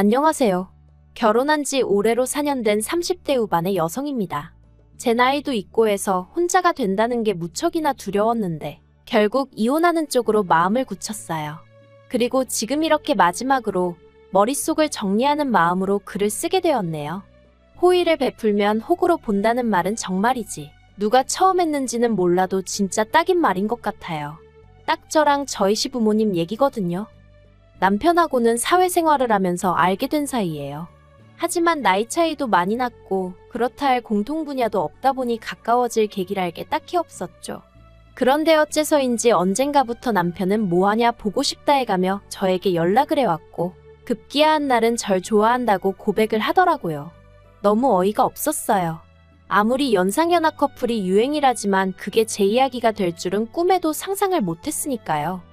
안녕하세요. 결혼한 지 올해로 4년 된 30대 후반의 여성입니다. 제 나이도 있고 해서 혼자가 된다는 게 무척이나 두려웠는데 결국 이혼하는 쪽으로 마음을 굳혔어요. 그리고 지금 이렇게 마지막으로 머릿속을 정리하는 마음으로 글을 쓰게 되었네요. 호의를 베풀면 호구로 본다는 말은 정말이지. 누가 처음 했는지는 몰라도 진짜 딱인 말인 것 같아요. 딱 저랑 저희 시부모님 얘기거든요. 남편하고는 사회생활을 하면서 알게 된 사이예요. 하지만 나이 차이도 많이 났고 그렇다 할 공통 분야도 없다 보니 가까워질 계기랄 게 딱히 없었죠. 그런데 어째서인지 언젠가부터 남편은 뭐하냐 보고 싶다 해가며 저에게 연락을 해왔고 급기야 한 날은 절 좋아한다고 고백을 하더라고요. 너무 어이가 없었어요. 아무리 연상연하 커플이 유행이라지만 그게 제 이야기가 될 줄은 꿈에도 상상을 못했으니까요.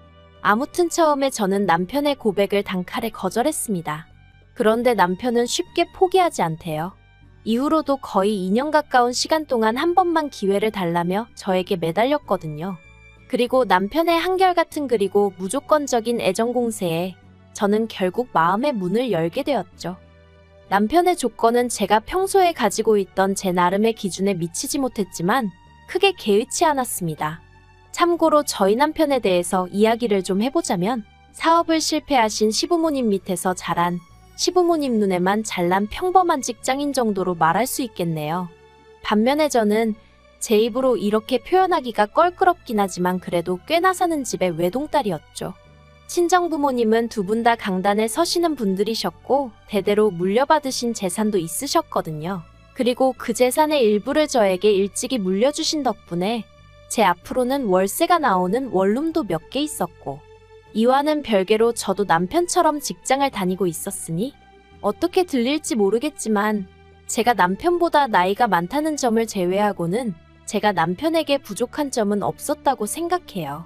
아무튼 처음에 저는 남편의 고백을 단칼에 거절했습니다. 그런데 남편은 쉽게 포기하지 않대요. 이후로도 거의 2년 가까운 시간 동안 한 번만 기회를 달라며 저에게 매달렸거든요. 그리고 남편의 한결같은 그리고 무조건적인 애정 공세에 저는 결국 마음의 문을 열게 되었죠. 남편의 조건은 제가 평소에 가지고 있던 제 나름의 기준에 미치지 못했지만 크게 개의치 않았습니다. 참고로 저희 남편에 대해서 이야기를 좀 해보자면 사업을 실패하신 시부모님 밑에서 자란 시부모님 눈에만 잘난 평범한 직장인 정도로 말할 수 있겠네요. 반면에 저는 제 입으로 이렇게 표현하기가 껄끄럽긴 하지만 그래도 꽤나 사는 집의 외동딸이었죠. 친정부모님은 두 분 다 강단에 서시는 분들이셨고 대대로 물려받으신 재산도 있으셨거든요. 그리고 그 재산의 일부를 저에게 일찍이 물려주신 덕분에 제 앞으로는 월세가 나오는 원룸도 몇 개 있었고 이와는 별개로 저도 남편처럼 직장을 다니고 있었으니 어떻게 들릴지 모르겠지만 제가 남편보다 나이가 많다는 점을 제외하고는 제가 남편에게 부족한 점은 없었다고 생각해요.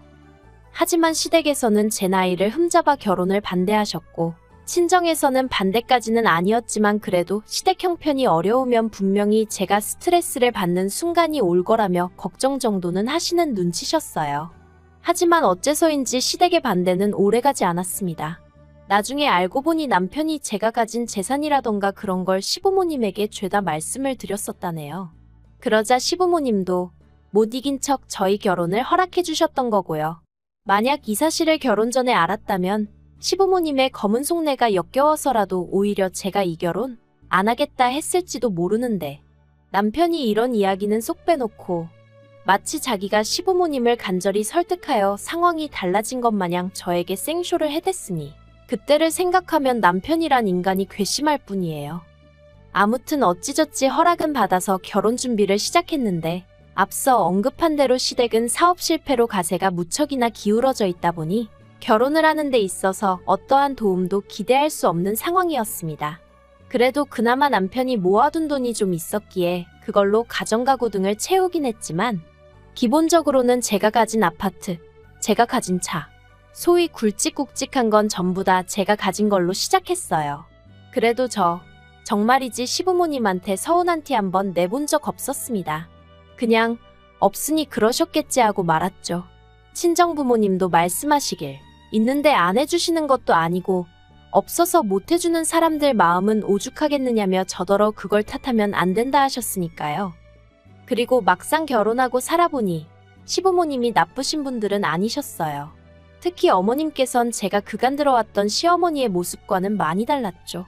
하지만 시댁에서는 제 나이를 흠잡아 결혼을 반대하셨고 친정에서는 반대까지는 아니었지만 그래도 시댁 형편이 어려우면 분명히 제가 스트레스를 받는 순간이 올 거라며 걱정 정도는 하시는 눈치셨어요. 하지만 어째서인지 시댁의 반대는 오래가지 않았습니다. 나중에 알고 보니 남편이 제가 가진 재산이라던가 그런 걸 시부모님에게 죄다 말씀을 드렸었다네요. 그러자 시부모님도 못 이긴 척 저희 결혼을 허락해 주셨던 거고요. 만약 이 사실을 결혼 전에 알았다면 시부모님의 검은 속내가 역겨워서라도 오히려 제가 이 결혼 안 하겠다 했을지도 모르는데 남편이 이런 이야기는 쏙 빼놓고 마치 자기가 시부모님을 간절히 설득하여 상황이 달라진 것 마냥 저에게 생쇼를 해댔으니 그때를 생각하면 남편이란 인간이 괘씸할 뿐이에요. 아무튼 어찌저찌 허락은 받아서 결혼 준비를 시작했는데 앞서 언급한 대로 시댁은 사업 실패로 가세가 무척이나 기울어져 있다 보니 결혼을 하는 데 있어서 어떠한 도움도 기대할 수 없는 상황이었습니다. 그래도 그나마 남편이 모아둔 돈이 좀 있었기에 그걸로 가정가구 등을 채우긴 했지만 기본적으로는 제가 가진 아파트, 제가 가진 차, 소위 굵직굵직한 건 전부 다 제가 가진 걸로 시작했어요. 그래도 정말이지 시부모님한테 서운한 티 한 번 내본 적 없었습니다. 그냥 없으니 그러셨겠지 하고 말았죠. 친정부모님도 말씀하시길 있는데 안 해주시는 것도 아니고 없어서 못 해주는 사람들 마음은 오죽하겠느냐며 저더러 그걸 탓하면 안 된다 하셨으니까요. 그리고 막상 결혼하고 살아보니 시부모님이 나쁘신 분들은 아니셨어요. 특히 어머님께선 제가 그간 들어왔던 시어머니의 모습과는 많이 달랐죠.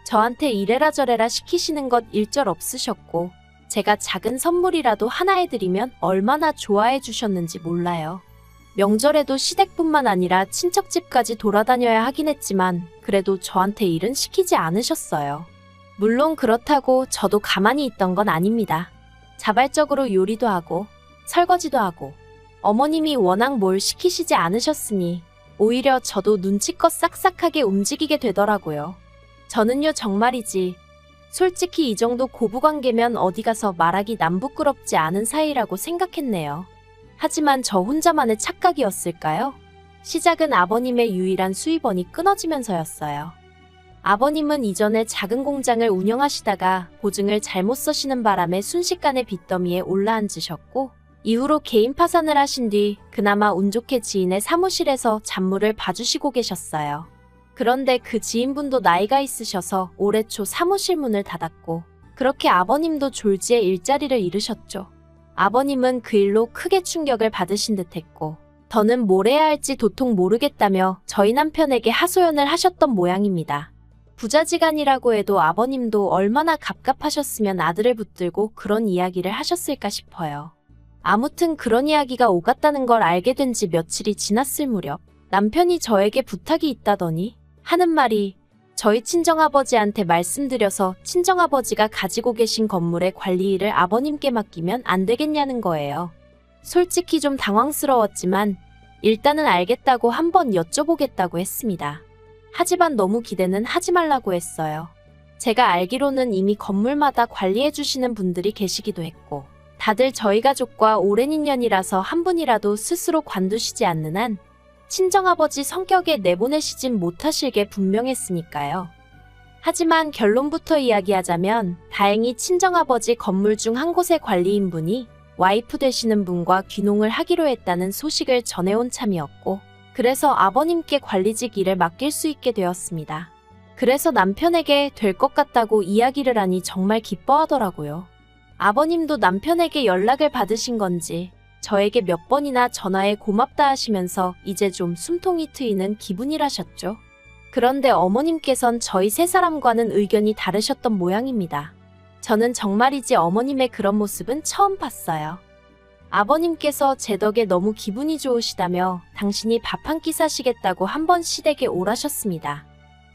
저한테 이래라 저래라 시키시는 것 일절 없으셨고 제가 작은 선물이라도 하나 해드리면 얼마나 좋아해 주셨는지 몰라요. 명절에도 시댁뿐만 아니라 친척집까지 돌아다녀야 하긴 했지만 그래도 저한테 일은 시키지 않으셨어요. 물론 그렇다고 저도 가만히 있던 건 아닙니다. 자발적으로 요리도 하고 설거지도 하고 어머님이 워낙 뭘 시키시지 않으셨으니 오히려 저도 눈치껏 싹싹하게 움직이게 되더라고요. 저는요 정말이지 솔직히 이 정도 고부관계면 어디 가서 말하기 남부끄럽지 않은 사이라고 생각했네요. 하지만 저 혼자만의 착각이었을까요? 시작은 아버님의 유일한 수입원이 끊어지면서였어요. 아버님은 이전에 작은 공장을 운영하시다가 보증을 잘못 써시는 바람에 순식간에 빚더미에 올라앉으셨고 이후로 개인 파산을 하신 뒤 그나마 운 좋게 지인의 사무실에서 잡무를 봐주시고 계셨어요. 그런데 그 지인분도 나이가 있으셔서 올해 초 사무실 문을 닫았고 그렇게 아버님도 졸지에 일자리를 잃으셨죠. 아버님은 그 일로 크게 충격을 받으신 듯했고 더는 뭘 해야 할지 도통 모르겠다며 저희 남편에게 하소연을 하셨던 모양입니다. 부자지간이라고 해도 아버님도 얼마나 갑갑하셨으면 아들을 붙들고 그런 이야기를 하셨을까 싶어요. 아무튼 그런 이야기가 오갔다는 걸 알게 된 지 며칠이 지났을 무렵 남편이 저에게 부탁이 있다더니 하는 말이 저희 친정아버지한테 말씀드려서 친정아버지가 가지고 계신 건물의 관리 일을 아버님께 맡기면 안 되겠냐는 거예요. 솔직히 좀 당황스러웠지만 일단은 알겠다고 한번 여쭤보겠다고 했습니다. 하지만 너무 기대는 하지 말라고 했어요. 제가 알기로는 이미 건물마다 관리해 주시는 분들이 계시기도 했고 다들 저희 가족과 오랜 인연이라서 한 분이라도 스스로 관두시지 않는 한 친정아버지 성격에 내보내시진 못하실 게 분명했으니까요. 하지만 결론부터 이야기하자면 다행히 친정아버지 건물 중 한 곳의 관리인분이 와이프 되시는 분과 귀농을 하기로 했다는 소식을 전해온 참이었고 그래서 아버님께 관리직 일을 맡길 수 있게 되었습니다. 그래서 남편에게 될 것 같다고 이야기를 하니 정말 기뻐하더라고요. 아버님도 남편에게 연락을 받으신 건지 저에게 몇 번이나 전화해 고맙다 하시면서 이제 좀 숨통이 트이는 기분이라셨죠. 그런데 어머님께선 저희 세 사람과는 의견이 다르셨던 모양입니다. 저는 정말이지 어머님의 그런 모습은 처음 봤어요. 아버님께서 제 덕에 너무 기분이 좋으시다며 당신이 밥 한 끼 사시겠다고 한번 시댁에 오라셨습니다.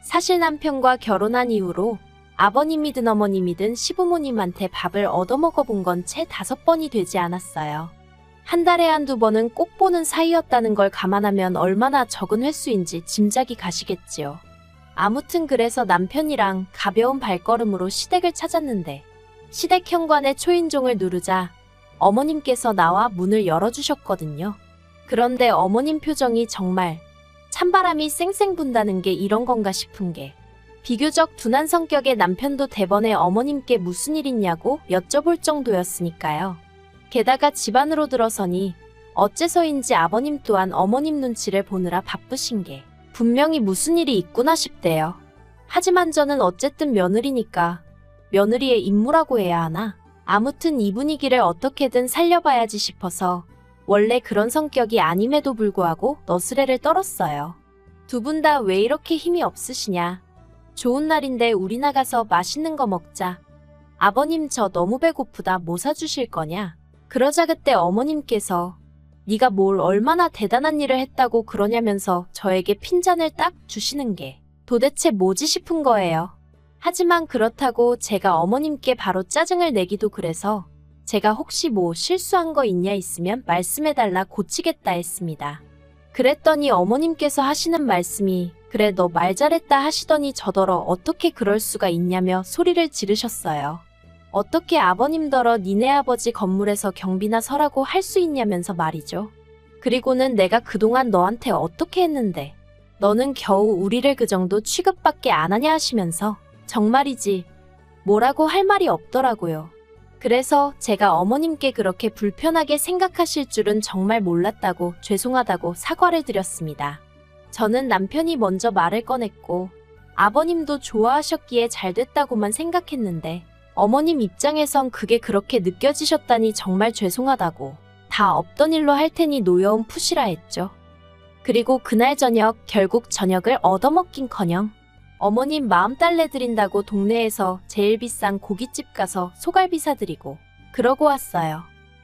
사실 남편과 결혼한 이후로 아버님이든 어머님이든 시부모님한테 밥을 얻어먹어 본 건 채 5번이 되지 않았어요. 한 달에 한두 번은 꼭 보는 사이였다는 걸 감안하면 얼마나 적은 횟수인지 짐작이 가시겠지요. 아무튼 그래서 남편이랑 가벼운 발걸음으로 시댁을 찾았는데 시댁 현관에 초인종을 누르자 어머님께서 나와 문을 열어주셨거든요. 그런데 어머님 표정이 정말 찬바람이 쌩쌩 분다는 게 이런 건가 싶은 게 비교적 둔한 성격의 남편도 대번에 어머님께 무슨 일 있냐고 여쭤볼 정도였으니까요. 게다가 집 안으로 들어서니 어째서인지 아버님 또한 어머님 눈치를 보느라 바쁘신 게 분명히 무슨 일이 있구나 싶대요. 하지만 저는 어쨌든 며느리니까 며느리의 임무라고 해야 하나? 아무튼 이 분위기를 어떻게든 살려봐야지 싶어서 원래 그런 성격이 아님에도 불구하고 너스레를 떨었어요. 두 분 다 왜 이렇게 힘이 없으시냐? 좋은 날인데 우리 나가서 맛있는 거 먹자. 아버님 저 너무 배고프다 뭐 사주실 거냐? 그러자 그때 어머님께서 네가 뭘 얼마나 대단한 일을 했다고 그러냐면서 저에게 핀잔을 딱 주시는 게 도대체 뭐지 싶은 거예요. 하지만 그렇다고 제가 어머님께 바로 짜증을 내기도 그래서 제가 혹시 뭐 실수한 거 있냐 있으면 말씀해달라 고치겠다 했습니다. 그랬더니 어머님께서 하시는 말씀이 그래 너 말 잘했다 하시더니 저더러 어떻게 그럴 수가 있냐며 소리를 지르셨어요. 어떻게 아버님더러 니네 아버지 건물에서 경비나 서라고 할 수 있냐면서 말이죠. 그리고는 내가 그동안 너한테 어떻게 했는데 너는 겨우 우리를 그 정도 취급밖에 안 하냐 하시면서 정말이지 뭐라고 할 말이 없더라고요. 그래서 제가 어머님께 그렇게 불편하게 생각하실 줄은 정말 몰랐다고 죄송하다고 사과를 드렸습니다. 저는 남편이 먼저 말을 꺼냈고 아버님도 좋아하셨기에 잘 됐다고만 생각했는데 어머님 입장에선 그게 그렇게 느껴지셨다니 정말 죄송하다고 다 없던 일로 할 테니 노여움 푸시라 했죠. 그리고 그날 저녁 결국 저녁을 얻어먹긴커녕 어머님 마음 달래드린다고 동네에서 제일 비싼 고깃집 가서 소갈비 사드리고 그러고 왔어요.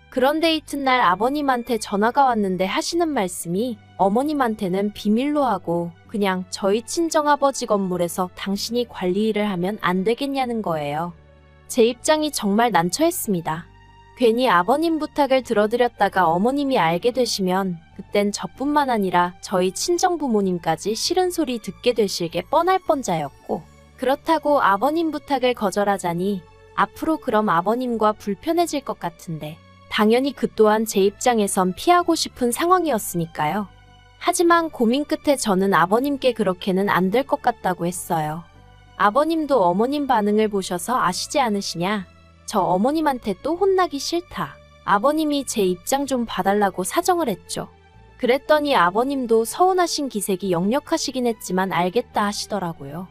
그런데 이튿날 아버님한테 전화가 왔는데 하시는 말씀이 어머님한테는 비밀로 하고 그냥 저희 친정아버지 건물에서 당신이 관리 일을 하면 안 되겠냐는 거예요. 제 입장이 정말 난처했습니다. 괜히 아버님 부탁을 들어드렸다가 어머님이 알게 되시면 그땐 저뿐만 아니라 저희 친정부모님까지 싫은 소리 듣게 되실 게 뻔할 뻔자였고 그렇다고 아버님 부탁을 거절하자니 앞으로 그럼 아버님과 불편해질 것 같은데 당연히 그 또한 제 입장에선 피하고 싶은 상황이었으니까요. 하지만 고민 끝에 저는 아버님께 그렇게는 안 될 것 같다고 했어요. 아버님도 어머님 반응을 보셔서 아시지 않으시냐? 저 어머님한테 또 혼나기 싫다. 아버님이 제 입장 좀 봐달라고 사정을 했죠. 그랬더니 아버님도 서운하신 기색이 역력하시긴 했지만 알겠다 하시더라고요.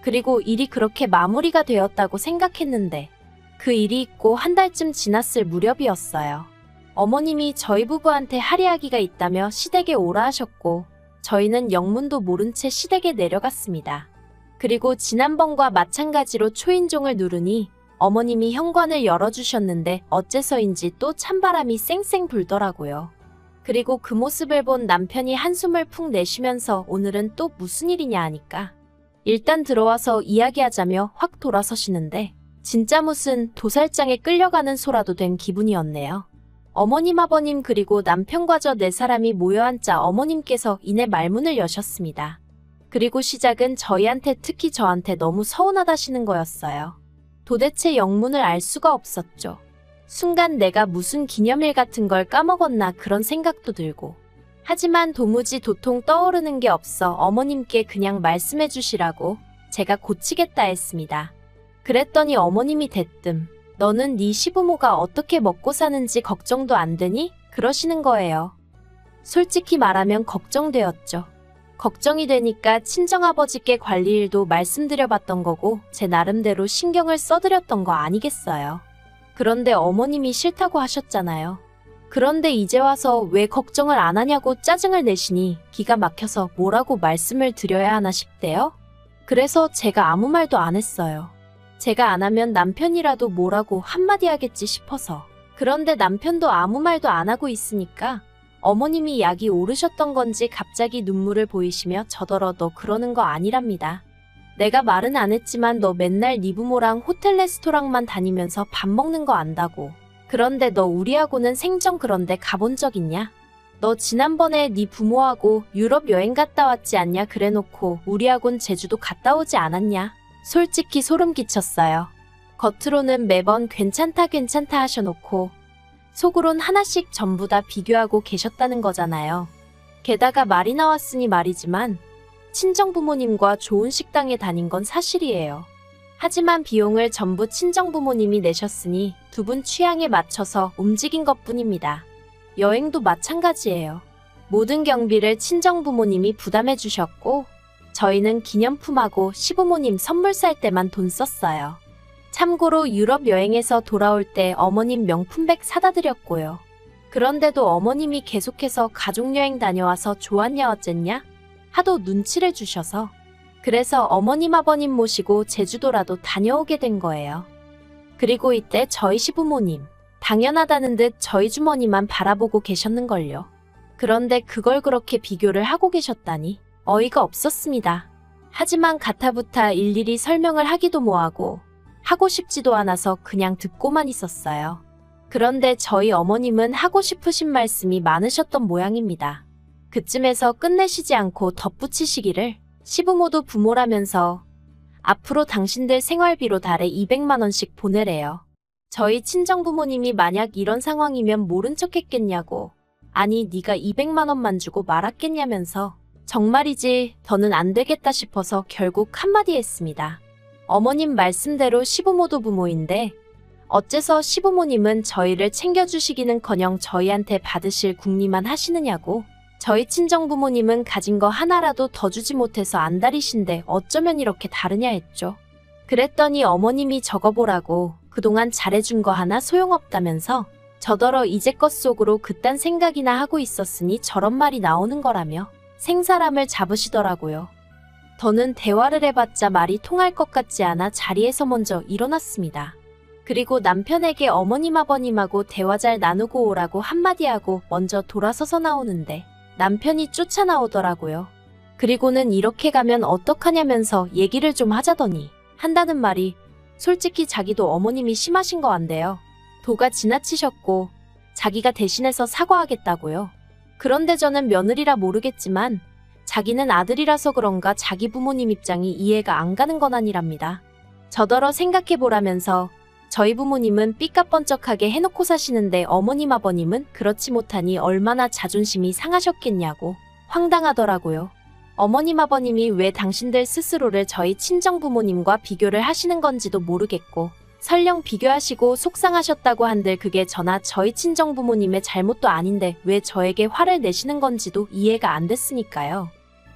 그리고 일이 그렇게 마무리가 되었다고 생각했는데 그 일이 있고 한 달쯤 지났을 무렵이었어요. 어머님이 저희 부부한테 할애하기가 있다며 시댁에 오라 하셨고 저희는 영문도 모른 채 시댁에 내려갔습니다. 그리고 지난번과 마찬가지로 초인종을 누르니 어머님이 현관을 열어주셨는데 어째서인지 또 찬바람이 쌩쌩 불더라고요. 그리고 그 모습을 본 남편이 한숨을 푹 내쉬면서 오늘은 또 무슨 일이냐 하니까 일단 들어와서 이야기하자며 확 돌아서시는데 진짜 무슨 도살장에 끌려가는 소라도 된 기분이었네요. 어머님, 아버님 그리고 남편과 저 네 사람이 모여 앉자 어머님께서 이내 말문을 여셨습니다. 그리고 시작은 저희한테 특히 저한테 너무 서운하다시는 거였어요. 도대체 영문을 알 수가 없었죠. 순간 내가 무슨 기념일 같은 걸 까먹었나 그런 생각도 들고 하지만 도무지 도통 떠오르는 게 없어 어머님께 그냥 말씀해 주시라고 제가 고치겠다 했습니다. 그랬더니 어머님이 대뜸 너는 네 시부모가 어떻게 먹고 사는지 걱정도 안 되니? 그러시는 거예요. 솔직히 말하면 걱정되었죠. 걱정이 되니까 친정아버지께 관리 일도 말씀드려봤던 거고 제 나름대로 신경을 써드렸던 거 아니겠어요. 그런데 어머님이 싫다고 하셨잖아요. 그런데 이제 와서 왜 걱정을 안 하냐고 짜증을 내시니 기가 막혀서 뭐라고 말씀을 드려야 하나 싶대요. 그래서 제가 아무 말도 안 했어요. 제가 안 하면 남편이라도 뭐라고 한마디 하겠지 싶어서. 그런데 남편도 아무 말도 안 하고 있으니까 어머님이 약이 오르셨던 건지 갑자기 눈물을 보이시며 저더러 너 그러는 거 아니랍니다. 내가 말은 안 했지만 너 맨날 네 부모랑 호텔 레스토랑만 다니면서 밥 먹는 거 안다고. 그런데 너 우리하고는 생전 그런데 가본 적 있냐? 너 지난번에 네 부모하고 유럽 여행 갔다 왔지 않냐 그래놓고 우리하고는 제주도 갔다 오지 않았냐? 솔직히 소름 끼쳤어요. 겉으로는 매번 괜찮다 괜찮다 하셔놓고 속으론 하나씩 전부 다 비교하고 계셨다는 거잖아요. 게다가 말이 나왔으니 말이지만 친정부모님과 좋은 식당에 다닌 건 사실이에요. 하지만 비용을 전부 친정부모님이 내셨으니 두 분 취향에 맞춰서 움직인 것뿐입니다. 여행도 마찬가지예요. 모든 경비를 친정부모님이 부담해 주셨고 저희는 기념품하고 시부모님 선물 살 때만 돈 썼어요. 참고로 유럽 여행에서 돌아올 때 어머님 명품백 사다 드렸고요. 그런데도 어머님이 계속해서 가족여행 다녀와서 좋았냐 어쨌냐? 하도 눈치를 주셔서 그래서 어머님 아버님 모시고 제주도라도 다녀오게 된 거예요. 그리고 이때 저희 시부모님 당연하다는 듯 저희 주머니만 바라보고 계셨는걸요. 그런데 그걸 그렇게 비교를 하고 계셨다니 어이가 없었습니다. 하지만 가타부타 일일이 설명을 하기도 뭐하고 하고 싶지도 않아서 그냥 듣고만 있었어요. 그런데 저희 어머님은 하고 싶으신 말씀이 많으셨던 모양입니다. 그쯤에서 끝내시지 않고 덧붙이시기를 시부모도 부모라면서 앞으로 당신들 생활비로 달에 200만 원씩 보내래요. 저희 친정부모님이 만약 이런 상황이면 모른 척 했겠냐고. 아니 네가 200만 원만 주고 말았겠냐면서 정말이지 더는 안 되겠다 싶어서 결국 한마디 했습니다. 어머님 말씀대로 시부모도 부모인데 어째서 시부모님은 저희를 챙겨주시기는커녕 저희한테 받으실 궁리만 하시느냐고. 저희 친정부모님은 가진 거 하나라도 더 주지 못해서 안달이신데 어쩌면 이렇게 다르냐 했죠. 그랬더니 어머님이 적어보라고 그동안 잘해준 거 하나 소용없다면서 저더러 이제껏 속으로 그딴 생각이나 하고 있었으니 저런 말이 나오는 거라며 생사람을 잡으시더라고요. 더는 대화를 해봤자 말이 통할 것 같지 않아 자리에서 먼저 일어났습니다. 그리고 남편에게 어머님 아버님하고 대화 잘 나누고 오라고 한마디 하고 먼저 돌아서서 나오는데 남편이 쫓아나오더라고요. 그리고는 이렇게 가면 어떡하냐면서 얘기를 좀 하자더니 한다는 말이 솔직히 자기도 어머님이 심하신 거 안돼요. 도가 지나치셨고 자기가 대신해서 사과하겠다고요. 그런데 저는 며느리라 모르겠지만 자기는 아들이라서 그런가 자기 부모님 입장이 이해가 안 가는 건 아니랍니다. 저더러 생각해보라면서 저희 부모님은 삐까뻔쩍하게 해놓고 사시는데 어머님 아버님은 그렇지 못하니 얼마나 자존심이 상하셨겠냐고 황당하더라고요. 어머님 아버님이 왜 당신들 스스로를 저희 친정부모님과 비교를 하시는 건지도 모르겠고 설령 비교하시고 속상하셨다고 한들 그게 저나 저희 친정부모님의 잘못도 아닌데 왜 저에게 화를 내시는 건지도 이해가 안 됐으니까요.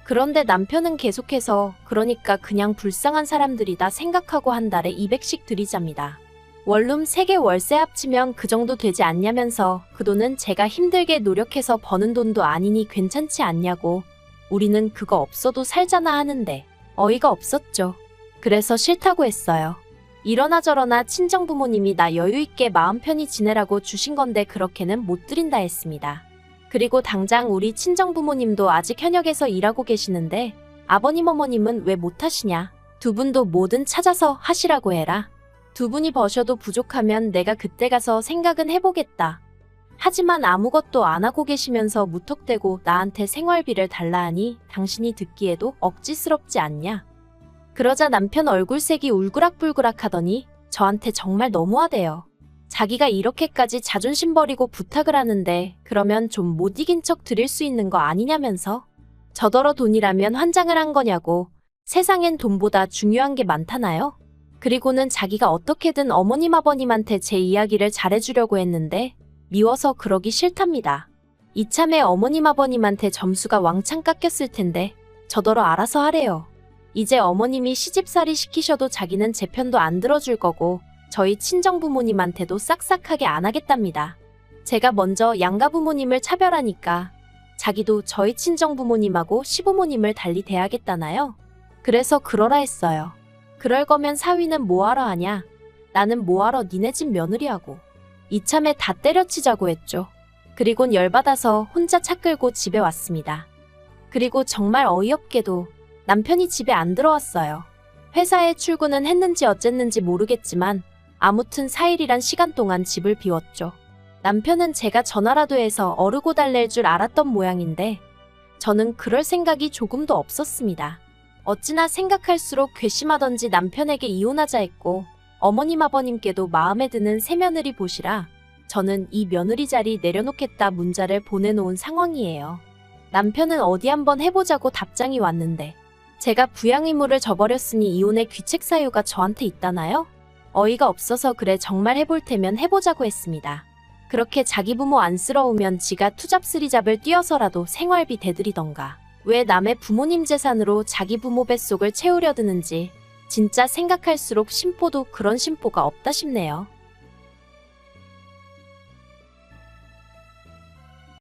그런데 남편은 계속해서 그러니까 그냥 불쌍한 사람들이다 생각하고 한 달에 200씩 들이잡니다. 원룸 3개 월세 합치면 그 정도 되지 않냐면서 그 돈은 제가 힘들게 노력해서 버는 돈도 아니니 괜찮지 않냐고. 우리는 그거 없어도 살잖아 하는데 어이가 없었죠. 그래서 싫다고 했어요. 이러나 저러나 친정부모님이 나 여유있게 마음 편히 지내라고 주신 건데 그렇게는 못 드린다 했습니다. 그리고 당장 우리 친정부모님도 아직 현역에서 일하고 계시는데 아버님 어머님은 왜 못하시냐. 두 분도 뭐든 찾아서 하시라고 해라. 두 분이 버셔도 부족하면 내가 그때 가서 생각은 해보겠다. 하지만 아무것도 안 하고 계시면서 무턱대고 나한테 생활비를 달라 하니 당신이 듣기에도 억지스럽지 않냐. 그러자 남편 얼굴색이 울그락불그락 하더니 저한테 정말 너무하대요. 자기가 이렇게까지 자존심 버리고 부탁을 하는데 그러면 좀 못 이긴 척 드릴 수 있는 거 아니냐면서 저더러 돈이라면 환장을 한 거냐고. 세상엔 돈보다 중요한 게 많다나요? 그리고는 자기가 어떻게든 어머님 아버님한테 제 이야기를 잘해주려고 했는데 미워서 그러기 싫답니다. 이참에 어머님 아버님한테 점수가 왕창 깎였을 텐데 저더러 알아서 하래요. 이제 어머님이 시집살이 시키셔도 자기는 제 편도 안 들어줄 거고 저희 친정부모님한테도 싹싹하게 안 하겠답니다. 제가 먼저 양가부모님을 차별하니까 자기도 저희 친정부모님하고 시부모님을 달리 대하겠다나요? 그래서 그러라 했어요. 그럴 거면 사위는 뭐하러 하냐? 나는 뭐하러 니네 집 며느리하고. 이참에 다 때려치자고 했죠. 그리곤 열받아서 혼자 차 끌고 집에 왔습니다. 그리고 정말 어이없게도 남편이 집에 안 들어왔어요. 회사에 출근은 했는지 어쨌는지 모르겠지만 아무튼 4일이란 시간 동안 집을 비웠죠. 남편은 제가 전화라도 해서 어르고 달랠 줄 알았던 모양인데 저는 그럴 생각이 조금도 없었습니다. 어찌나 생각할수록 괘씸하던지 남편에게 이혼하자 했고 어머님 아버님께도 마음에 드는 새며느리 보시라 저는 이 며느리 자리 내려놓겠다 문자를 보내놓은 상황이에요. 남편은 어디 한번 해보자고 답장이 왔는데 제가 부양 의무를 져버렸으니 이혼의 귀책 사유가 저한테 있다나요? 어이가 없어서 그래 정말 해볼 테면 해보자고 했습니다. 그렇게 자기 부모 안쓰러우면 지가 투잡스리잡을 뛰어서라도 생활비 대드리던가 왜 남의 부모님 재산으로 자기 부모 뱃속을 채우려 드는지 진짜 생각할수록 심보도 그런 심보가 없다 싶네요.